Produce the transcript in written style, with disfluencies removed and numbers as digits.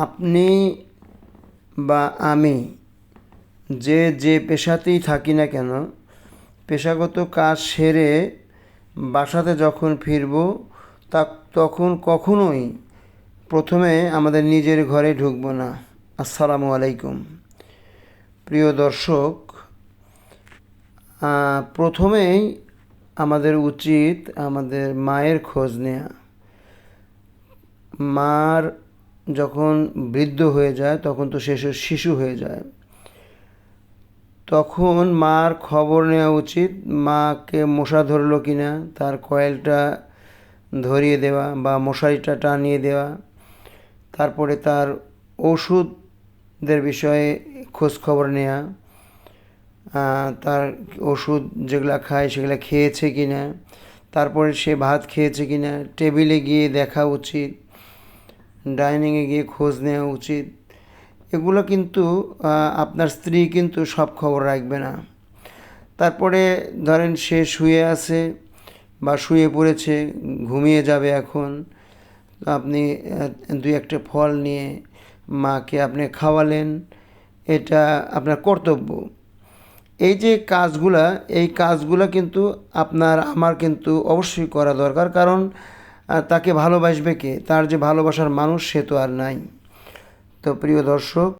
আপনি বা আমি যে পেশাতেই থাকি না কেন, পেশাগত কাজ সেরে বাসাতে যখন ফিরব তা তখন কখনোই প্রথমে আমাদের নিজের ঘরে ঢুকবো না। আসসালামু আলাইকুম। প্রিয় দর্শক, প্রথমেই আমাদের উচিত আমাদের মায়ের খোঁজ নেওয়া। মার যখন বৃদ্ধ হয়ে যায় তখন তো সে শিশু হয়ে যায়, তখন মার খবর নেওয়া উচিত। মাকে মশা ধরলো কি না তার কয়েলটা ধরিয়ে দেওয়া বা মশারিটা টানিয়ে দেওয়া, তারপরে তার ওষুধের বিষয়ে খোঁজ খবর নেওয়া, তার ওষুধ যেগুলো খায় সেগুলো খেয়েছে কি না, তারপরে সে ভাত খেয়েছে কি না টেবিলে গিয়ে দেখা উচিত, ডাইনিংয়ে গিয়ে খোঁজ নেওয়া উচিত। এগুলো কিন্তু আপনার স্ত্রী কিন্তু সব খবর রাখবে না। তারপরে ধরেন সে শুয়ে আছে বা শুয়ে পড়েছে, ঘুমিয়ে যাবে এখন, আপনি দুই একটা ফল নিয়ে মাকে আপনি খাওয়ালেন, এটা আপনার কর্তব্য। এই যে কাজগুলা, এই কাজগুলা কিন্তু আপনার আমার কিন্তু অবশ্যই করা দরকার, কারণ তাকে ভালোবাসবে কে? তার যে ভালোবাসার মানুষ সে তো আর নাই। তো প্রিয় দর্শক,